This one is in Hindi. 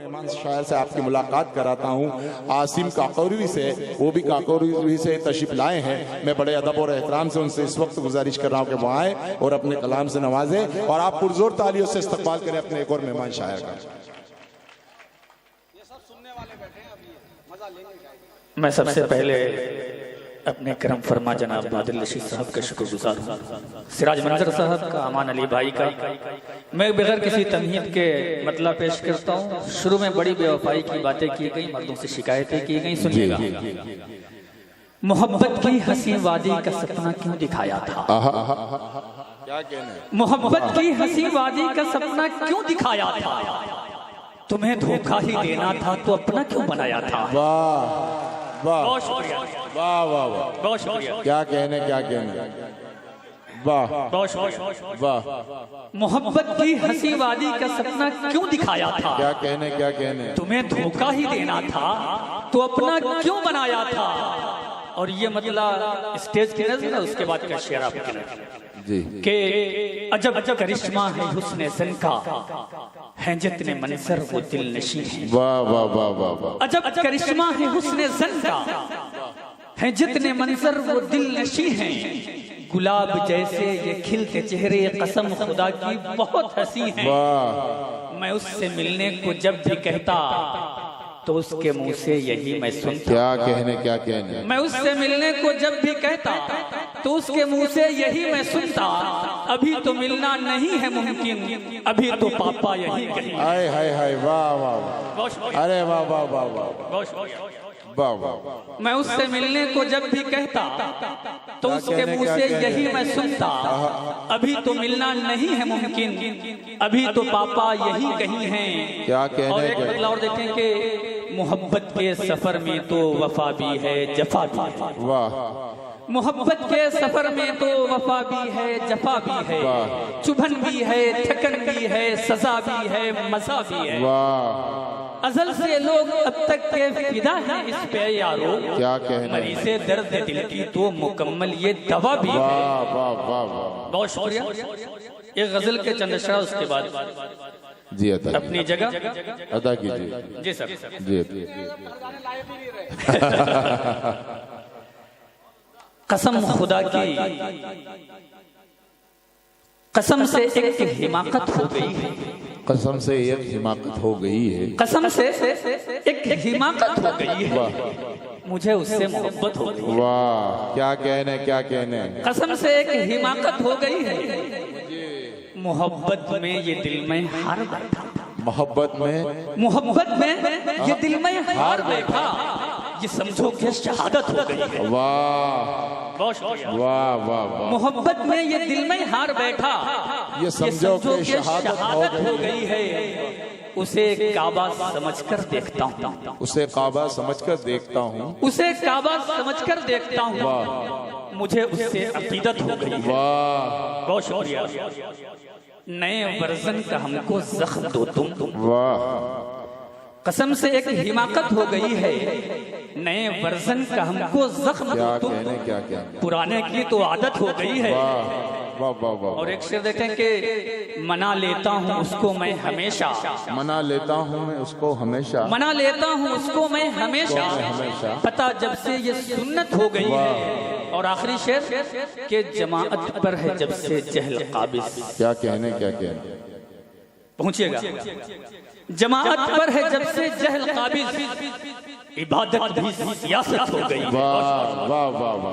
मेहमान शायर से आपकी मुलाकात कराता हूँ। आसिम काकोरी से, वो भी काकोरी से तशरीफ लाए हैं। मैं बड़े अदब और एहतराम से उनसे इस वक्त गुजारिश कर रहा हूँ कि वो आए और अपने कलाम से नवाजे और आप पुरजोर तालियों से इस्तकबाल करें अपने एक और मेहमान शायर का। मैं सबसे पहले अपने करम फरमा जनाब बादल रशीद साहब का शुक्रगुजार हूँ, सिराज मंजर साहब का, अमान अली भाई का। मैं बगैर किसी तमहीद के मतलब पेश करता हूँ। शुरू में बड़ी बेवफाई की बातें की गई, मर्दों से शिकायतें की गई। सुनिएगा। मोहब्बत की हंसी वादी का सपना क्यों दिखाया था? क्या कहना? मोहब्बत की हंसी वादी का सपना क्यों दिखाया था? तुम्हें धोखा ही देना था तो अपना क्यों बनाया था? वाह वाह वाह वाह वाह, बहुत शुक्रिया। क्या कहने, क्या कहने, वाह वाह। मोहब्बत की हंसी वादी का सपना क्यों दिखाया था? क्या कहने, क्या कहने, तुम्हें धोखा ही देना था तो अपना क्यों बनाया था? और ये मतलब स्टेज की नज़र है, उसके बाद का शेर आपके जी के अजब अजब करिश्मा है हुस्न ज़न का, है जितने मंजर वो दिल नशी है। वाह वाह वाह वाह वाह। अजब करिश्मा है हुस्न ज़न का, है जितने मंजर वो दिल नशी हैं। गुलाब जैसे ये खिलते चेहरे, कसम खुदा की बहुत हंसी है। मैं उससे मिलने को जब भी कहता तो उसके मुंह से यही मैं सुनता। क्या कहने, क्या कहने, मैं उससे मिलने को जब भी कहता तो उसके मुंह से यही मैं सुनता। अभी तो मिलना नहीं है मुमकिन, अभी तो पापा यही कहीं। हाय हाय हाय, वाह वाह वाह, अरे वाह वाह वाह वाह वाह वाह। मैं उससे मिलने को जब भी कहता तो उसके मुंह से यही मैं सुनता। अभी तो मिलना नहीं है मुमकिन, अभी तो पापा यही कहीं हैं। क्या कहने, और एक बदलाव और देखें कि मोहब्बत के सफर में तो वफा भी है, जफा भी है। वाह। मोहब्बत के सफर में तो वफा भी है, जफा भी है, चुभन भी है, थकन भी है, सजा भी है, मजा भी है। वाह। अजल से लोग अब तक के फिदा हैं इस पे यारो। क्या कहने, मरीज़ दर्द दिल की तो मुकम्मल ये दवा भी है। वाह वाह वाह वाह। बहुत शुक्रिया। एक गजल के चंद अशरा, उसके बाद जी अदा अपनी जगह अदा कीजिए। जी सर जी। कसम खुदा की, कसम से एक हिमाकत हो गई है। कसम से एक हिमाकत हो गई है। कसम से एक हिमाकत हो गई है, मुझे उससे मोहब्बत हो गई। वाह, क्या कहने, क्या कहने। कसम से एक हिमाकत हो गई है, मोहब्बत में ये दिल में हार बैठा। मोहब्बत में ये दिल में हार बैठा, ये समझो कि शहादत हो गई है। वाह वाह वाह वाह। मोहब्बत में ये दिल में हार बैठा, ये समझो कि शहादत हो गई है। उसे काबा समझकर देखता हूँ, उसे काबा समझकर देखता हूँ, उसे काबा समझकर देखता हूँ, मुझे उससे अकीदत हो गई है। वाह। बहुत शुक्रिया। नए वर्जन का हमको जख्म दो तुम। वाह। कसम से एक हिमाकत हो गई है, नए वर्जन का हमको जख्म दो तुम। क्या क्या, पुराने की तो आदत हो गई है। वाह वाह वाह। और एक शेर देखें कि मना लेता हूँ उसको मैं हमेशा, मना लेता हूँ मैं उसको हमेशा, मना लेता हूँ उसको मैं हमेशा, पता जब से ये सुन्नत हो गई है। और आखिरी शेर के जमाअत पर है जब से जहल काबिज। क्या कहने, क्या कहने, पहुंचिएगा। जमाअत पर है जब से जहल काबिज, इबादत भी सियासत हो गई। वाह वाह वाह वाह।